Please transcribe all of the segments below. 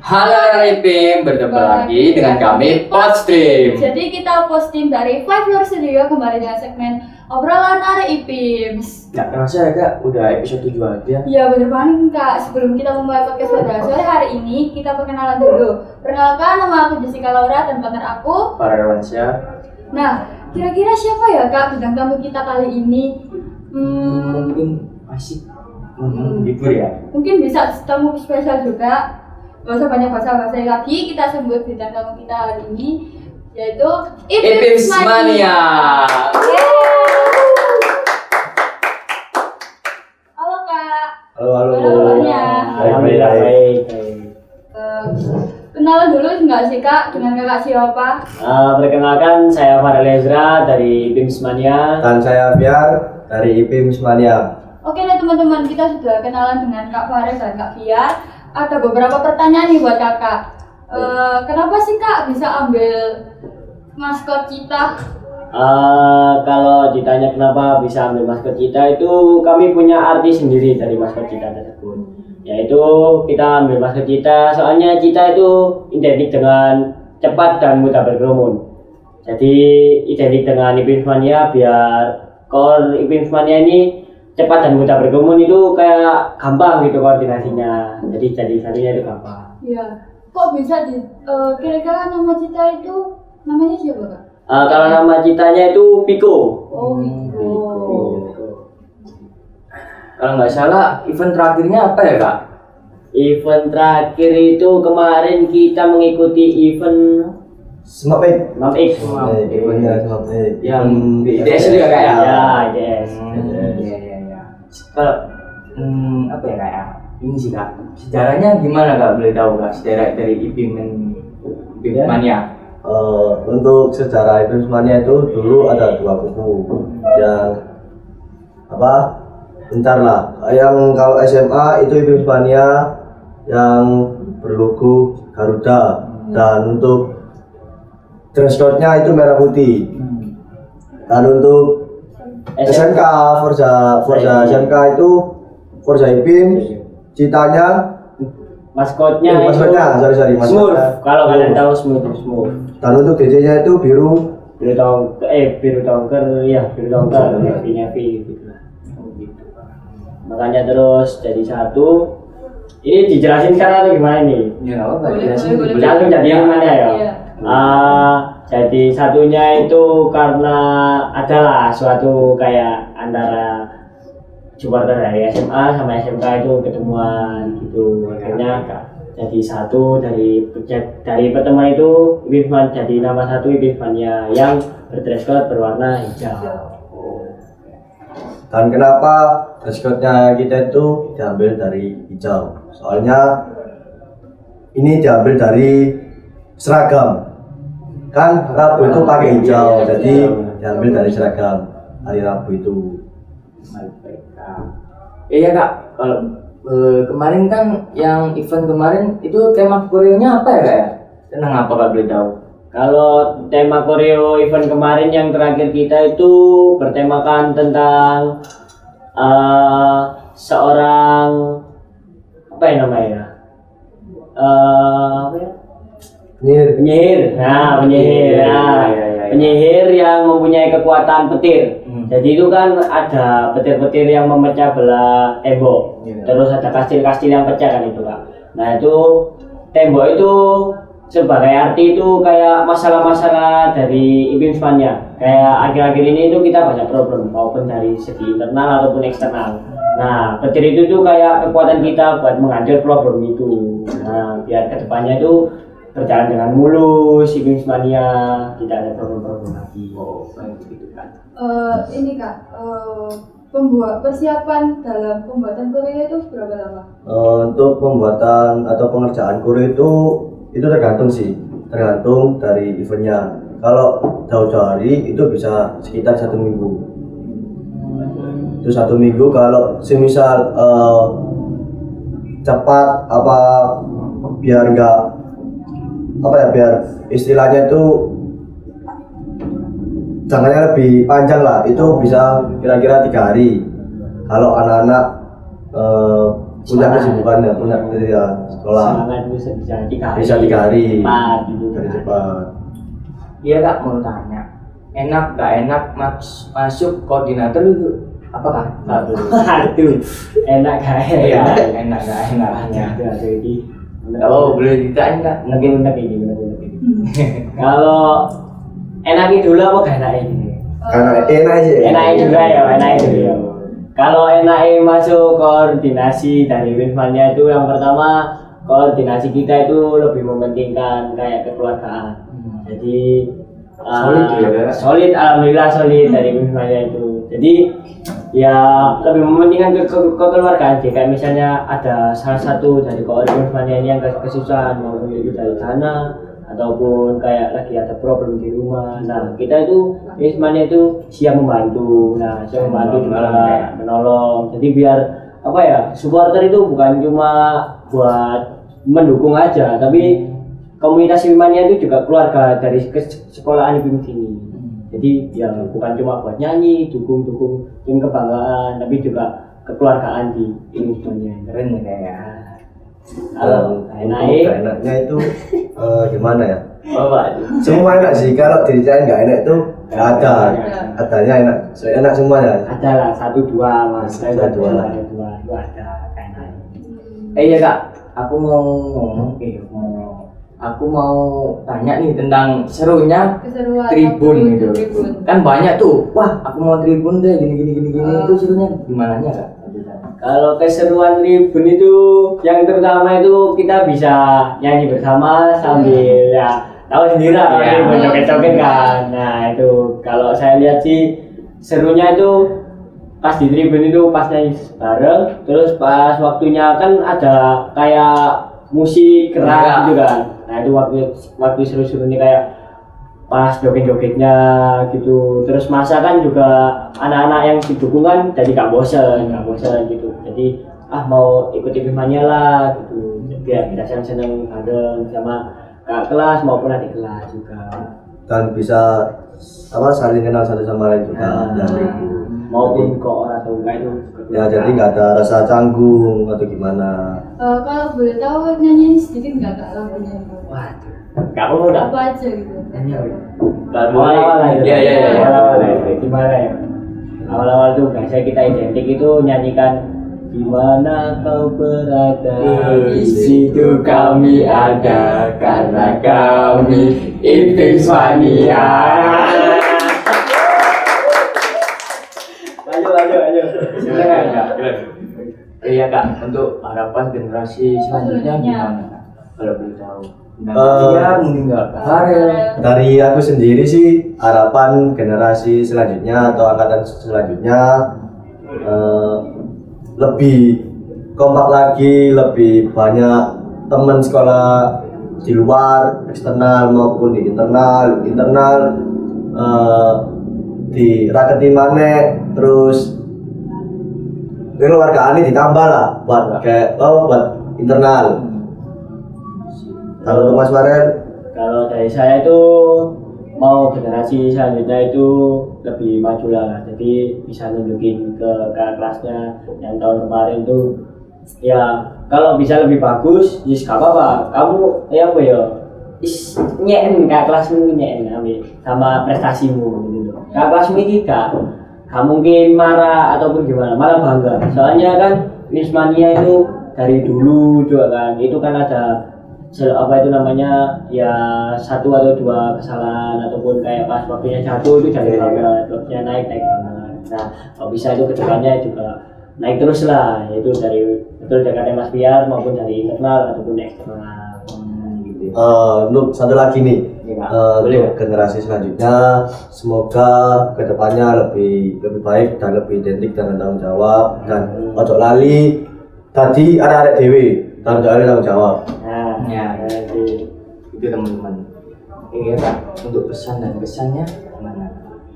Halo Ipim, bertemu lagi dengan kami Podstream. Jadi kita posting dari Five Floor Studio kembali dengan segmen obrolan Ari Ipim. Gak kerasa ya kak, udah episode 7 aja. Iya bener banget kak. Sebelum kita memulai podcast pada sore hari ini, kita perkenalan dulu. Perkenalkan, nama aku Jessica Laura dan partner aku Para Rewansyah. Nah, kira-kira siapa ya kak bintang tamu kita kali ini? Mungkin asik, hibur ya. Mungkin bisa tamu spesial juga. Gak usah banyak basa-basi lagi, kita sambut bintang tamu kita hari ini, yaitu Ipim Mania. Halo kak. Halo. Kabarnya? Alhamdulillah baik. Kenalan dulu nggak sih kak dengan kakak siapa? Perkenalkan, saya Farel Ezra dari Ipim Mania. Dan saya Biar dari Ipim Mania. Oke nih teman-teman, kita sudah kenalan dengan Kak Fares dan Kak Biar. Ada beberapa pertanyaan nih buat kakak. Kenapa sih kak bisa ambil maskot kita? Kalau ditanya kenapa bisa ambil maskot kita, itu kami punya arti sendiri dari maskot kita tersebut. Yaitu kita ambil maskot kita, soalnya kita itu identik dengan cepat dan mudah berkerumun. Jadi identik dengan Ipim Mania, biar core Ipim Mania ini cepat dan mudah berkerumun itu kayak gampang gitu koordinasinya. Jadi satunya itu gampang. Iya. Kok bisa kira-kira nama kita itu namanya siapa kak? Kalau nama citanya itu Piko. Oh Miko. Kalau nggak salah, event terakhirnya apa ya kak? Event terakhir itu kemarin kita mengikuti event Smapik. MAPX. Eventnya Smapik. Yang di IDS juga kak ya? Ya, yes. Iya. Kalau apa ya kak ya? Ini sih kak, sejarahnya gimana kak? Boleh tahu kak sejarah dari Ipim Mania? Untuk sejarah Ipim Mania itu dulu ada dua kubu yang bentar lah. Yang kalau SMA itu Ipim Mania yang berlogo Garuda, dan untuk dress code-nya itu merah putih. Dan untuk SMK Forza SMK itu Forza Ipim, citanya Maskotnya sorry Smooth. Kalau kalian tahu Smooth. Dan untuk DJ-nya itu biru Biru tongker, navy gitu lah. Makanya terus jadi satu. Ini dijelasin sekarang atau gimana nih? Ya nggak apa-apa. Boleh. Langsung jadi yang mana ya? Iya. Jadi satunya itu karena adalah suatu kayak antara supporter dari SMA sama SMK itu ketemuan gitu, akhirnya jadi satu dari pertemuan itu jadi nama satu Ipim Mania yang berdress code berwarna hijau. Dan kenapa dress code-nya kita itu diambil dari hijau? Soalnya ini diambil dari seragam. Kan Rabu itu pakai hijau, jadi diambil dari seragam hari Rabu itu. Iya kak, kalau kemarin kan yang event kemarin itu tema koreonya apa ya kak ya? Tentang apa kak boleh tahu? Kalau tema koreo event kemarin yang terakhir kita itu bertemakan tentang seorang apa ya namanya? Apa ya? Penyihir. Penyihir yang mempunyai kekuatan petir. Jadi itu kan ada petir-petir yang memecah belah tembok. Terus ada kastil-kastil yang pecah kan itu kak. Nah itu tembok itu sebagai arti itu kayak masalah-masalah dari Ipim Mania. Kayak akhir-akhir ini itu kita banyak problem maupun dari segi internal ataupun eksternal. Nah petir itu tuh kayak kekuatan kita buat menghancur problem itu. Nah biar kedepannya itu berjalan dengan mulus, Ipim Mania, tidak ada problem-problem lagi. Oh, gitu kan. Ini kak, persiapan dalam pembuatan koreo itu berapa lama? Untuk pembuatan atau pengerjaan koreo itu tergantung dari eventnya. Kalau jauh-jauh hari itu bisa sekitar 1 minggu. Itu 1 minggu. Kalau semisal cepat biar istilahnya itu jangkanya lebih panjang lah, itu bisa kira-kira 3 hari. Kalau anak-anak punya kesibukan ya, punya kerja sekolah semangat bisa dikali bisa 3 hari cepat gitu dari kan. cepat. Iya kak, mau tanya, enak gak enak masuk koordinator itu apakah? Aduh, enak gak Iya, enak? enak gak enaknya. Aduh, ini Oh, boleh ditanya nggak? unek ini. Kalau enaknya dulu apa gak enaknya ini? Karena enak aja. Enaknya juga ya, enaknya juga ya. Kalau enaknya masuk koordinasi dari Wismania itu yang pertama, koordinasi kita itu lebih mementingkan kayak kekeluargaan. Jadi Solid ya? solid, alhamdulillah solid dari Wismania itu. Jadi ya lebih mementingkan kekeluargaan sih. Kayak misalnya ada salah satu dari koordinasinya ini yang kesusahan, maupun itu dari sana ataupun kayak lagi ada problem di rumah. Nah kita itu Wismania itu siap membantu. Nah siap membantu juga menolong. Jadi biar apa ya, supporter itu bukan cuma buat mendukung aja, tapi komunitas Wismania itu juga keluarga dari sekolahan IPIM sini. Jadi ya bukan cuma buat nyanyi, dukung tim kebanggaan, tapi juga kekeluargaan di Wismania. Keren ya ya. Kalau enaknya itu gimana ya? Oh, Pak. Semua enak sih, kalau diceritain nggak enak itu nggak ada. Adanya enak, so, enak semuanya. ada lah 1-2 mas, Satu, dua. dua ada kayak Iya kak, aku mau ngomong, aku mau tanya nih tentang serunya Keseruan tribun waktu gitu. tribun. Kan banyak tuh, wah aku mau tribun deh gini. Itu serunya gimana nya kak? Kalau keseruan tribun itu yang terutama itu kita bisa nyanyi bersama sambil ya tahu sendiri lah, Iya. joget-joget kan. Nah itu kalau saya lihat sih serunya itu pas di tribun itu pas nyanyi bareng, terus pas waktunya kan ada kayak musik keras Iya. gitu kan. Nah itu waktu seru-serunya kayak pas joget-jogetnya gitu. Terus masa kan juga anak-anak yang didukung kan jadi gak bosen gitu. Jadi mau ikut Wismania lah gitu. Biar kita seneng-seneng bareng sama kakak kelas maupun adik kelas juga. Dan bisa saling kenal satu sama lain juga. Nah, Dan maupun kok orang atau enggak itu. ya jadi nggak ada rasa canggung atau gimana. Kalau boleh tahu nyanyi sedikit nggak kak lagunya? Waduh, gak perlu dah. Apa aja gitu? Awal-awal lah itu. Iya. Awal-awal lah itu. Gimana ya? Awal-awal tuh biasanya kita identik itu nyanyikan gimana kau berada di situ kami ada karena kami Wismania. Lanjut. Silakan Kak. Iya kak, untuk harapan generasi selanjutnya gimana kak? Kalau boleh tahu. Eh, mungkin nggak Farel. Dari aku sendiri sih harapan generasi selanjutnya atau angkatan selanjutnya lebih kompak lagi, lebih banyak teman sekolah di luar, eksternal maupun di internal di raketi mana, terus keluargaan ini ditambah lah buat buat internal. Kalau untuk Mas Farel, Kalau dari saya itu mau generasi selanjutnya itu lebih maju lah, jadi bisa nunjukin ke kakak kelasnya yang tahun kemarin tuh ya kalau bisa lebih bagus, yes gak apa-apa. Kamu ya apa ya, nyen kakak kelasmu nyen ambil sama prestasimu gitu loh. Kakak kelasmu ini gak mungkin marah ataupun gimana, malah bangga. Soalnya kan Wismania itu dari dulu juga kan, itu kan ada apa itu namanya ya 1 atau 2 kesalahan ataupun kayak pas waktunya jatuh itu jadi banget, waktunya naik banget. Nah kalau bisa itu kedepannya juga naik terus lah, yaitu dari betul Jakarta Mas Biar maupun dari internal ataupun eksternal. Gitu. untuk satu lagi nih, Iya, untuk generasi selanjutnya semoga kedepannya lebih baik dan lebih identik dengan tanggung jawab dan ojo lali tadi ada dewi tanggung jawab. Nah, Ya. jadi Itu teman-teman. Iya kak, untuk pesan dan kesannya gimana?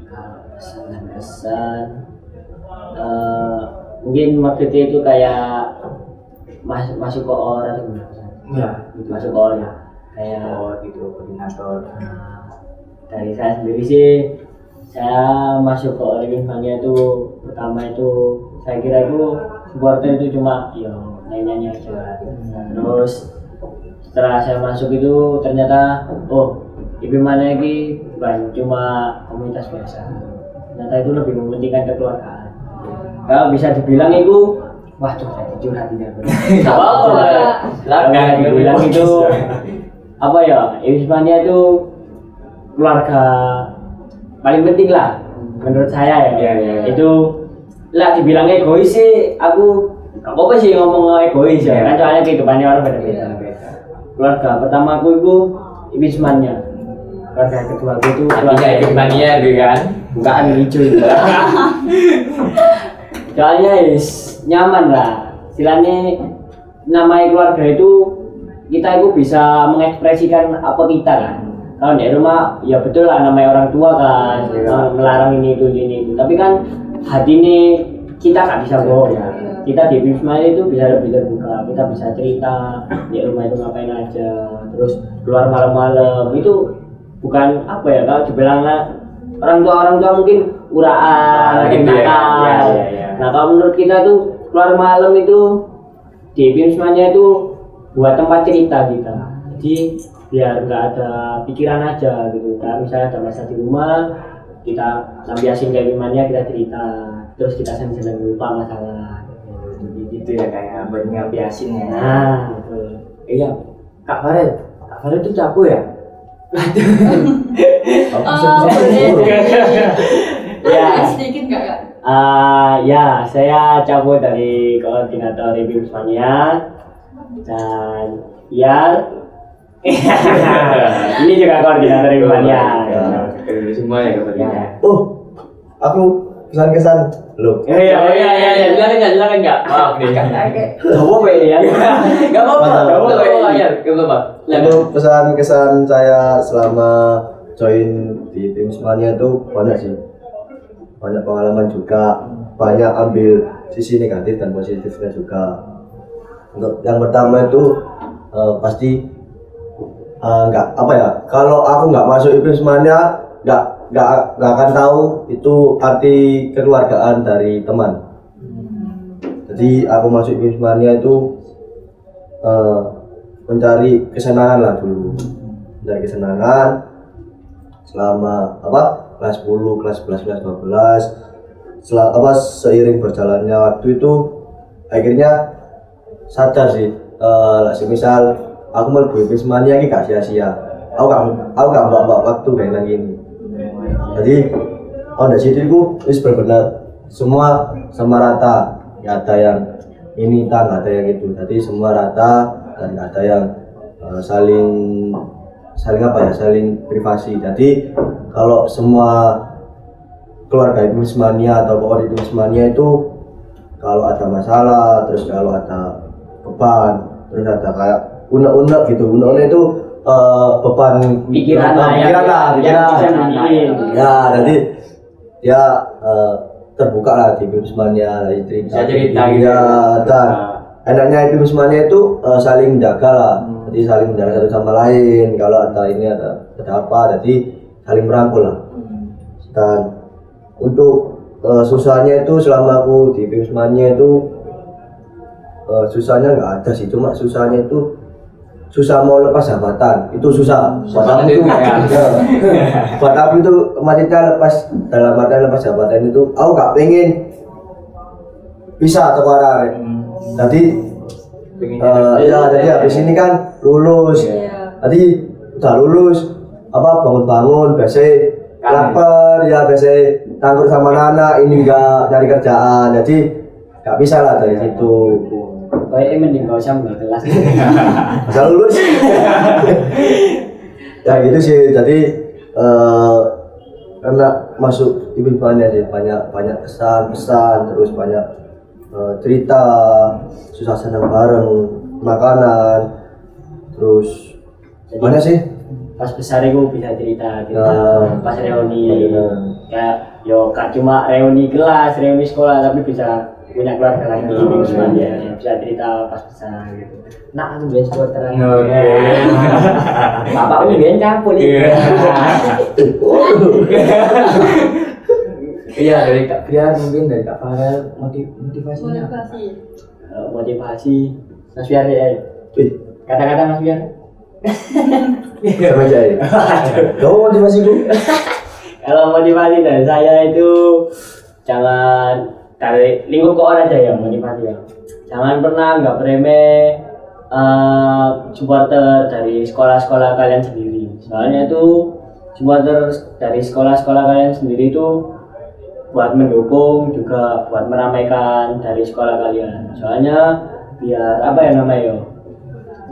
kalau pesan dan kesan mungkin maksudnya itu kayak masuk ke orang atau gimana? Ya, Masuk ke orang kayak gitu koordinator. dari saya sendiri sih, saya masuk ke Wismania itu pertama itu saya kira itu supporter itu cuma ya nyanyi aja. Terus setelah saya masuk itu ternyata IP mana ini bukan cuma komunitas biasa, ternyata itu lebih mementingkan kekeluargaan. Kalau bisa dibilang itu waduh saya curhat tidak benar. Kalau dibilang itu apa ya, Wismania itu keluarga paling penting lah menurut saya ya. Itu lah dibilang egois sih, aku gak apa sih ngomong egois ya, kan soalnya kehidupannya orang beda-beda. Keluarga pertama aku itu Wismania, keluarga kedua aku itu Artinya Wismania gitu kan? bukan hijau itu. Soalnya nyaman lah, istilahnya namanya keluarga itu kita itu bisa mengekspresikan apa kita kan. Kalau di rumah ya betul lah namanya orang tua kan, melarang ini itu. Tapi kan hati ini kita nggak bisa bohong ya. Kita di Wismania itu bisa lebih terbuka, kita bisa cerita di rumah itu ngapain aja, terus keluar malam-malam itu bukan apa ya, kalau dibilang orang tua mungkin uraan, gitu ya. nakal. Nah kalau menurut kita tuh keluar malam itu di Wismania itu buat tempat cerita kita, jadi biar nggak ada pikiran aja gitu. Kalau misalnya ada masalah di rumah, kita lampiasin kayak gimana, kita cerita, terus kita senang lupa masalah Gitu ya, kayak buat ngambiasin ya. nah betul. Iya, Kak Farid itu capu ya? Ya. Sedikit nggak kak? Ya, saya cabut dari koordinator review Wismania dan ya ini juga koordinator review Wismania. Semua ya kebetulan. Aku kesan-kesan loh. Iya, silakan Kak. Maaf nih Kak. Coba Pak ya. Enggak apa-apa ya. Itu kesan-kesan saya selama join di tim Wismania itu banyak sih. Banyak pengalaman juga, banyak ambil sisi negatif dan positifnya juga. Untuk yang pertama itu pasti nggak apa ya, kalau aku nggak masuk IP Wismania nggak akan tahu itu arti kekeluargaan dari teman. Jadi aku masuk IP Wismania itu mencari kesenangan lah dulu, mencari kesenangan selama kelas 10, kelas 11, kelas 12. Seiring berjalannya waktu itu akhirnya sadar sih, semisal aku mau di Wismania ini gak sia-sia. Aku gak mbak waktu kayak gini. Jadi dari situ aku wis benar semua sama rata, gak ada yang ini gak ada yang itu. Jadi semua rata dan gak ada yang saling privasi. Jadi kalau semua keluarga Wismania atau koordinator Wismania itu kalau ada masalah, terus kalau ada beban, terus ada kayak unek-unek gitu, unek-unek itu beban Pikiran lah. Ya, jadi dia terbuka lah di Wismania, Bisa cerita gitu. Ya, dan enaknya IP Wismania itu saling menjaga lah. Jadi saling menjaga satu sama lain. Kalau ada ini ada apa, jadi saling merangkul lah. Dan untuk susahnya itu selama aku di Wismania itu susahnya nggak ada sih, cuma susahnya itu susah mau lepas jabatan, itu susah. Buat aku itu buat aku itu maksudnya dalam artian lepas jabatan itu aku nggak pengen bisa atau arah. Jadi jadi habis ini kan lulus, tadi udah lulus bangun-bangun biasa lapar ya, biasa tanggur sama anak ini enggak cari kerjaan, jadi nggak bisa lah dari situ. Kayaknya mending gak usah nggak kelas. Bisa lulus. Ya gitu sih, jadi karena masuk di Wismania sih banyak pesan, terus banyak cerita, susah senang bareng, makanan, terus Jadi, banyak sih. Pas besar itu bisa cerita pas reuni, kayak gak cuma reuni kelas, reuni sekolah, tapi bisa punya keluarga lagi di Wismania, bisa cerita pas besar gitu. Nah, aku biasa supporter lagi. Bapakku biasa campur nih. Iya, dari Kak Fiar, mungkin dari Kak Farel, motivasinya. Motivasi. Motivasi Mas Fiar ya. Wih, Kata-kata Mas Fiar. sama aja ya. Kamu motivasiku? Kalau motivasi dari saya itu jangan dari lingkup keuangan aja ya motivasi ya. Jangan pernah nggak remeh supporter dari sekolah-sekolah kalian sendiri. Soalnya itu supporter dari sekolah-sekolah kalian sendiri itu buat mendukung juga buat meramaikan dari sekolah kalian. Soalnya biar apa ya namanya yo,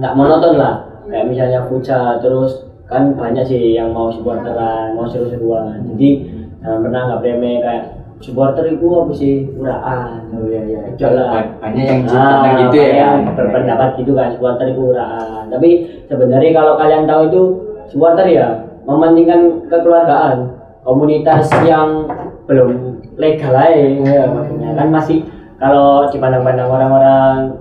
nggak monoton lah. Kayak misalnya futsal terus kan banyak sih yang mau supporteran, mau seru-seruan. Jadi jangan pernah nggak remeh kayak supporter itu apa sih uraan. Oh iya iya. Jalan. Banyak yang cinta gitu ya. Yang berpendapat gitu kan supporter itu uraan. Tapi sebenarnya kalau kalian tahu itu supporter ya mementingkan kekeluargaan, komunitas yang belum legal aja ya, maksudnya kan masih kalau dipandang-pandang orang-orang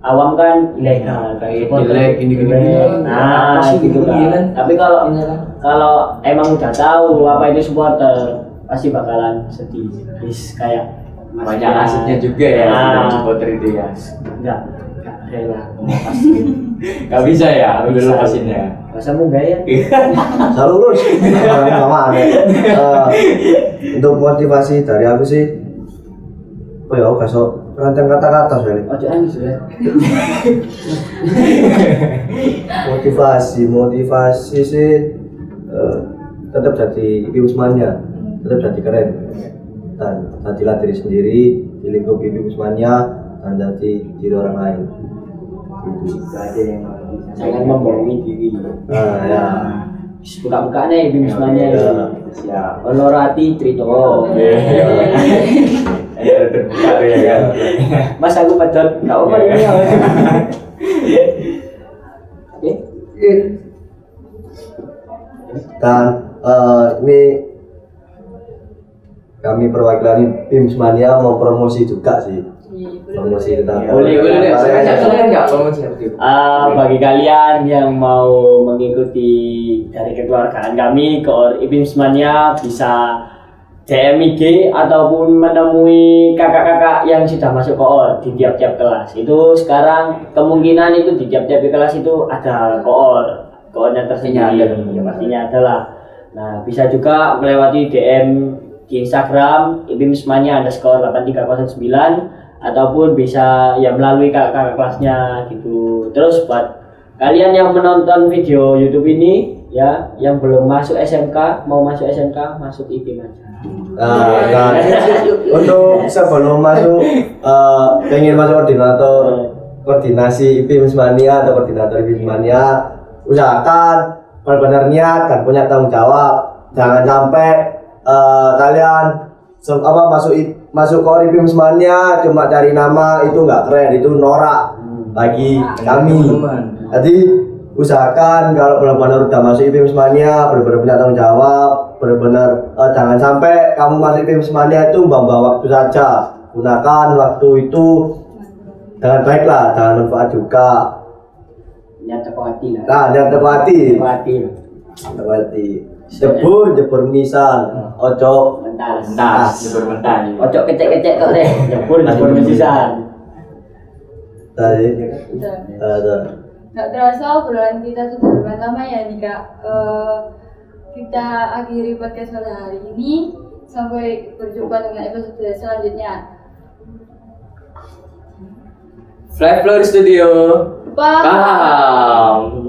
awam kan ilegal kayak Jelek, gini-gini. nah Apa sih gitu gitu, kan. iya kan? Tapi kalau Iya kan? kalau emang udah tahu apa itu supporter pasti bakalan sedih. Kayak Mas Banyak Fiar. asetnya juga ya Nah, dalam supporter itu ya. enggak rela Gak bisa ya, aku dulu Bisa. lepasin ya. masa munggah ya. Selalu lurus. Sama aneh. Untuk motivasi dari aku sih, apa ya? Aku kasih rancang kata-kata soalnya. Ojo nangis ya. Motivasi sih tetap jadi Wismania, tetap jadi keren dan jadilah diri sendiri di lingkup Wismania dan jadi diri orang lain gitu. Itu aja yang mau bisa. Jangan membohongi diri. Nah ya Buka-buka nih bimbingannya Ya. Siap. Honorati Trito. Ada terbuka tuh ya kan. Mas aku pedot, enggak apa ini. Oke. dan ini kami perwakilan Wismania mau promosi juga sih, promosi tentang Boleh. Silakan enggak promosi apa itu? Bagi kalian yang mau mengikuti dari kekeluargaan kami ke Wismania bisa DM IG ataupun menemui kakak-kakak yang sudah masuk koor di tiap-tiap kelas. Itu sekarang kemungkinan itu di tiap-tiap kelas itu ada koornya tersendiri. Ya pastinya ada lah. Nah bisa juga melewati DM di Instagram @wismania_8309 ataupun bisa ya melalui kakak-kakak kelasnya gitu. Terus buat kalian yang menonton video YouTube ini ya yang belum masuk SMK, mau masuk SMK masuk IPIM aja. dan untuk sebelum masuk pengen masuk koordinasi IP Wismania atau koordinator Wismania, usahakan benar-benar niat dan punya tanggung jawab. Jangan sampai kalian masuk ke IP Wismania cuma cari nama, itu nggak keren, itu norak bagi kami. Jadi usahakan kalau benar-benar udah masuk IP Wismania benar-benar punya tanggung jawab, benar-benar jangan sampai kamu masuk IP Wismania itu buang-buang waktu saja. Gunakan waktu itu dengan baik lah, jangan manfaat juga. Niat teko hati lah. Nah, jangan terhati. Teko hati. Terhati. Jebur nisan, ojo Mentas. Bermentas. Ojo kecek-kecek kok deh. Jebur mensisan. tadi. Nggak terasa obrolan kita sudah lumayan lama ya nih Kak. Kita akhiri podcast pada hari ini. Sampai berjumpa dengan episode selanjutnya. Fly Floor Studio. Bye. Paham.